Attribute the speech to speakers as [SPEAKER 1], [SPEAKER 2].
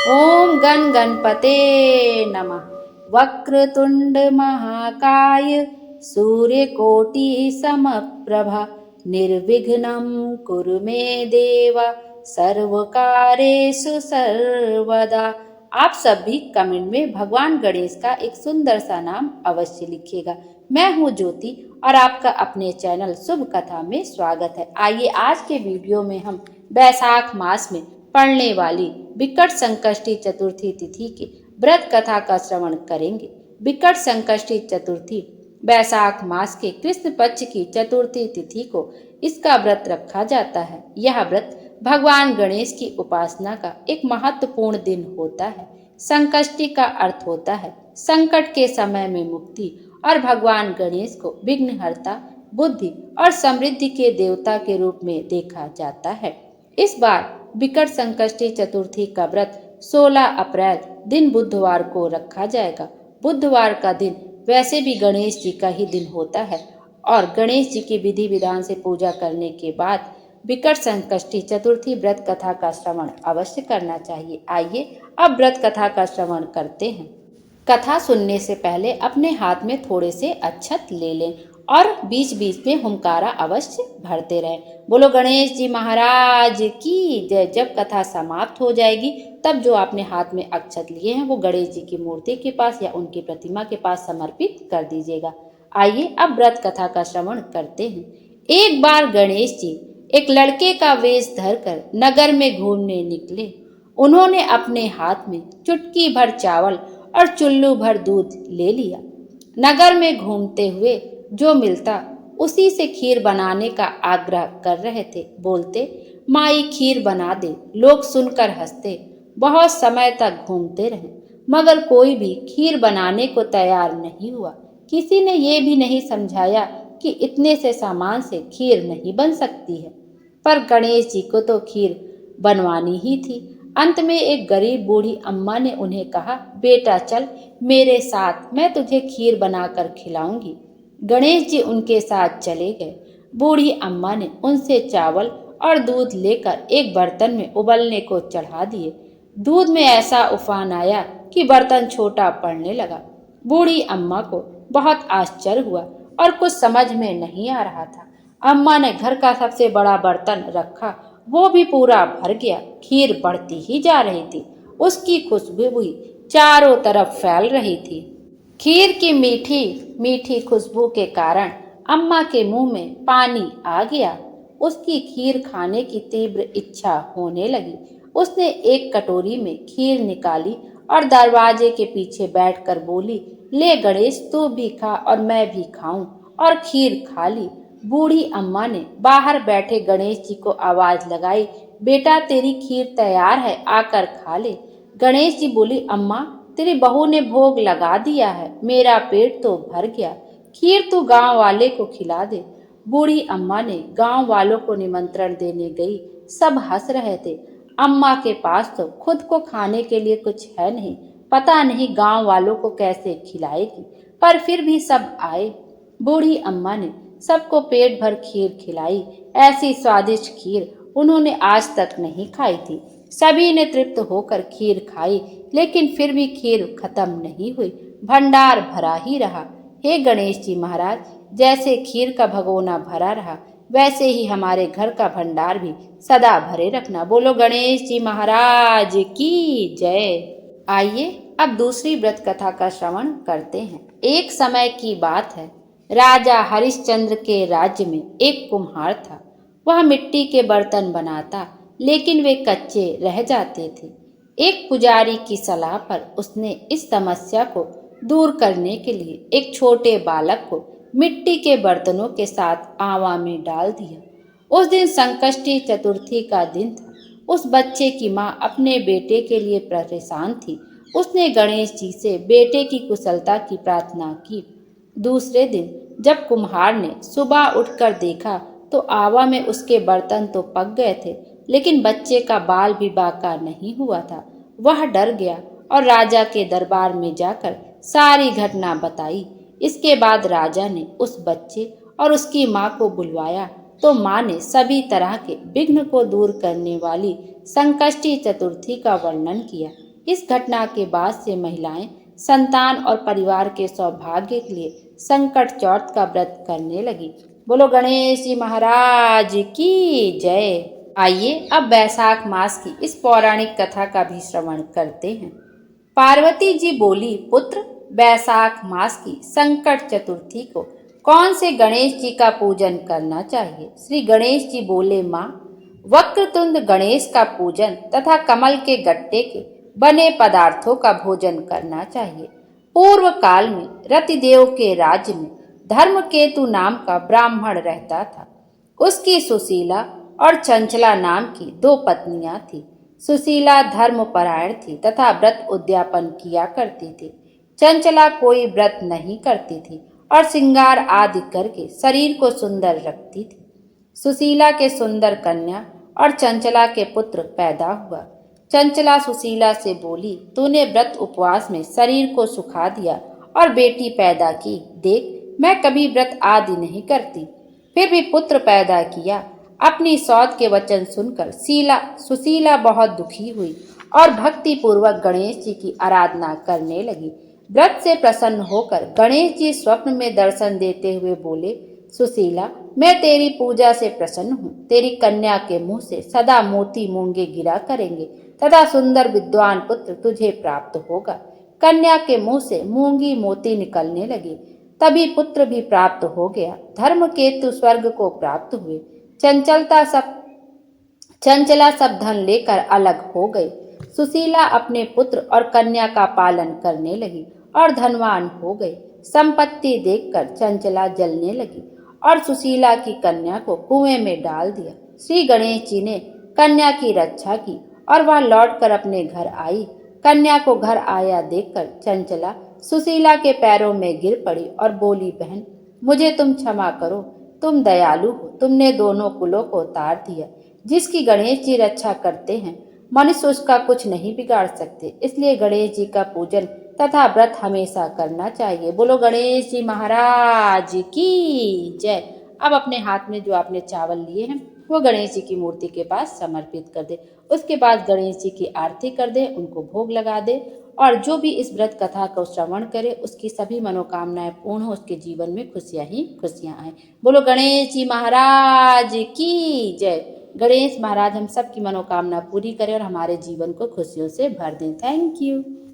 [SPEAKER 1] ओम गण गणपते नमः। वक्रतुंड महाकाय सूर्यकोटि समप्रभा निर्विघ्नं कुरु मे देव सर्वकार्येषु सर्वदा। आप सब भी कमेंट में भगवान गणेश का एक सुंदर सा नाम अवश्य लिखिएगा। मैं हूँ ज्योति और आपका अपने चैनल शुभ कथा में स्वागत है। आइए आज के वीडियो में हम वैशाख मास में पड़ने वाली विकट संकष्टी चतुर्थी तिथि के व्रत कथा का श्रवण करेंगे। विकट संकष्टी चतुर्थी वैशाख मास के कृष्ण पक्ष की चतुर्थी तिथि को इसका व्रत रखा जाता है। यह व्रत भगवान गणेश की उपासना का एक महत्वपूर्ण दिन होता है। संकष्टी का अर्थ होता है संकट के समय में मुक्ति और भगवान गणेश को विघ्नहर्ता, बुद्धि और समृद्धि के देवता के रूप में देखा जाता है। इस बार विकट संकष्टी चतुर्थी का व्रत 16 अप्रैल दिन बुधवार को रखा जाएगा। बुधवार का दिन वैसे भी गणेश जी का ही दिन होता है और गणेश जी की विधि विधान से पूजा करने के बाद विकट संकष्टी चतुर्थी व्रत कथा का श्रवण अवश्य करना चाहिए। आइए अब व्रत कथा का श्रवण करते हैं। कथा सुनने से पहले अपने हाथ में थोड़े से अक्षत ले लें और बीच बीच में हुंकारा अवश्य भरते रहें। बोलो गणेश जी महाराज की जय। जब कथा समाप्त हो जाएगी तब जो आपने हाथ में अक्षत लिए हैं वो गणेश जी की मूर्ति के पास या उनकी प्रतिमा के पास समर्पित कर दीजिएगा। आइए अब व्रत कथा का श्रवण करते हैं। एक बार गणेश जी एक लड़के का वेश धरकर नगर में घूमने निकले। उन्होंने अपने हाथ में चुटकी भर चावल और चुल्लू भर दूध ले लिया। नगर में घूमते हुए जो मिलता उसी से खीर बनाने का आग्रह कर रहे थे। बोलते, माई खीर बना दे। लोग सुनकर हंसते। बहुत समय तक घूमते रहे मगर कोई भी खीर बनाने को तैयार नहीं हुआ। किसी ने ये भी नहीं समझाया कि इतने से सामान से खीर नहीं बन सकती है। पर गणेश जी को तो खीर बनवानी ही थी। अंत में एक गरीब बूढ़ी अम्मा ने उन्हें कहा, बेटा चल मेरे साथ, मैं तुझे खीर बनाकर खिलाऊंगी। गणेश जी उनके साथ चले गए। बूढ़ी अम्मा ने उनसे चावल और दूध लेकर एक बर्तन में उबलने को चढ़ा दिए। दूध में ऐसा उफान आया कि बर्तन छोटा पड़ने लगा। बूढ़ी अम्मा को बहुत आश्चर्य हुआ और कुछ समझ में नहीं आ रहा था। अम्मा ने घर का सबसे बड़ा बर्तन रखा, वो भी पूरा भर गया। खीर बढ़ती ही जा रही थी। उसकी खुशबू भी चारों तरफ फैल रही थी। खीर की मीठी मीठी खुशबू के कारण अम्मा के मुंह में पानी आ गया। उसकी खीर खाने की तीव्र इच्छा होने लगी। उसने एक कटोरी में खीर निकाली और दरवाजे के पीछे बैठकर बोली, ले गणेश तू भी खा और मैं भी खाऊं। और खीर खा ली। बूढ़ी अम्मा ने बाहर बैठे गणेश जी को आवाज लगाई, बेटा तेरी खीर तैयार है, आकर खा ले। गणेश जी बोली, अम्मा तेरी बहू ने भोग लगा दिया है, मेरा पेट तो भर गया। खीर तू गांव वाले को खिला दे। बूढ़ी अम्मा ने गांव वालों को निमंत्रण देने गई। सब हंस रहे थे। अम्मा के पास तो खुद को खाने के लिए कुछ है नहीं। पता नहीं गांव वालों को कैसे खिलाएगी। पर फिर भी सब आए। बूढ़ी अम्मा ने सबको पेट भर खीर खिलाई। ऐसी स्वादिष्ट खीर उन्होंने आज तक नहीं खाई थी। सभी ने तृप्त होकर खीर खाई, लेकिन फिर भी खीर खत्म नहीं हुई। भंडार भरा ही रहा। हे गणेश जी महाराज, जैसे खीर का भगोना भरा रहा वैसे ही हमारे घर का भंडार भी सदा भरे रखना। बोलो गणेश जी महाराज की जय। आइए अब दूसरी व्रत कथा का श्रवण करते हैं। एक समय की बात है। राजा हरिश्चंद्र के राज्य में एक कुम्हार था। वह मिट्टी के बर्तन बनाता, लेकिन वे कच्चे रह जाते थे। एक पुजारी की सलाह पर उसने इस समस्या को दूर करने के लिए एक छोटे बालक को मिट्टी के बर्तनों के साथ आवा में डाल दिया। उस दिन संकष्टी चतुर्थी का दिन था। उस बच्चे की माँ अपने बेटे के लिए परेशान थी। उसने गणेश जी से बेटे की कुशलता की प्रार्थना की। दूसरे दिन जब कुम्हार ने सुबह उठकर देखा तो आवा में उसके बर्तन तो पक गए थे, लेकिन बच्चे का बाल भी बाका नहीं हुआ था। वह डर गया और राजा के दरबार में जाकर सारी घटना बताई। इसके बाद राजा ने उस बच्चे और उसकी माँ को बुलवाया तो माँ ने सभी तरह के विघ्न को दूर करने वाली संकष्टी चतुर्थी का वर्णन किया। इस घटना के बाद से महिलाएं संतान और परिवार के सौभाग्य के लिए संकट चौथ का व्रत करने लगी। बोलो गणेश जी महाराज की जय। आइए अब वैशाख मास की इस पौराणिक कथा का भी श्रवण करते हैं। पार्वती जी बोली, पुत्र, वैशाख मास की संकट चतुर्थी को कौन से गणेश जी का पूजन करना चाहिए? श्री गणेश जी बोले, माँ, वक्रतुंड गणेश का पूजन तथा कमल के गट्टे के बने पदार्थों का भोजन करना चाहिए। पूर्व काल में रतिदेव के राज्य में धर्मकेतु नाम का ब्राह्मण रहता था। उसकी सुशीला और चंचला नाम की दो पत्नियां थीं। सुशीला धर्मपरायण थी तथा व्रत उद्यापन किया करती थी। चंचला कोई व्रत नहीं करती थी और श्रृंगार आदि करके शरीर को सुंदर रखती थी। सुशीला के सुंदर कन्या और चंचला के पुत्र पैदा हुआ। चंचला सुशीला से बोली, तूने व्रत उपवास में शरीर को सुखा दिया और बेटी पैदा की। देख, मैं कभी व्रत आदि नहीं करती, फिर भी पुत्र पैदा किया। अपनी सौत के वचन सुनकर सुशीला बहुत दुखी हुई और भक्ति पूर्वक गणेश जी की आराधना करने लगी। व्रत से प्रसन्न होकर गणेश जी स्वप्न में दर्शन देते हुए बोले, सुशीला, मैं तेरी पूजा से प्रसन्न हूँ। तेरी कन्या के मुंह से सदा मोती मूंगे गिरा करेंगे तथा सुंदर विद्वान पुत्र तुझे प्राप्त होगा। कन्या के मुंह से मूंगी मोती निकलने लगे, तभी पुत्र भी प्राप्त हो गया। धर्मकेतु स्वर्ग को प्राप्त हुए। चंचला सब धन लेकर अलग हो गई। सुशीला अपने पुत्र और कन्या का पालन करने लगी और धनवान हो गई। संपत्ति देखकर चंचला जलने लगी और सुशीला की कन्या को कुएं में डाल दिया। श्री गणेश जी ने कन्या की रक्षा की और वह लौटकर अपने घर आई। कन्या को घर आया देखकर चंचला सुशीला के पैरों में गिर पड़ी और बोली, बहन, मुझे तुम क्षमा करो, तुम दयालु हो, तुमने दोनों कुलों को तार दिया। जिसकी गणेश जी रक्षा करते हैं, मनुष्य उसका कुछ नहीं बिगाड़ सकते। इसलिए गणेश जी का पूजन तथा व्रत हमेशा करना चाहिए। बोलो गणेश जी महाराज की जय। अब अपने हाथ में जो आपने चावल लिए हैं वो गणेश जी की मूर्ति के पास समर्पित कर दे। उसके बाद गणेश जी की आरती कर दे, उनको भोग लगा दे और जो भी इस व्रत कथा को श्रवण करे उसकी सभी मनोकामनाएं पूर्ण हो, उसके जीवन में खुशियां ही खुशियां आए। बोलो गणेश जी महाराज की जय। गणेश महाराज हम सब की मनोकामना पूरी करें और हमारे जीवन को खुशियों से भर दें। Thank you.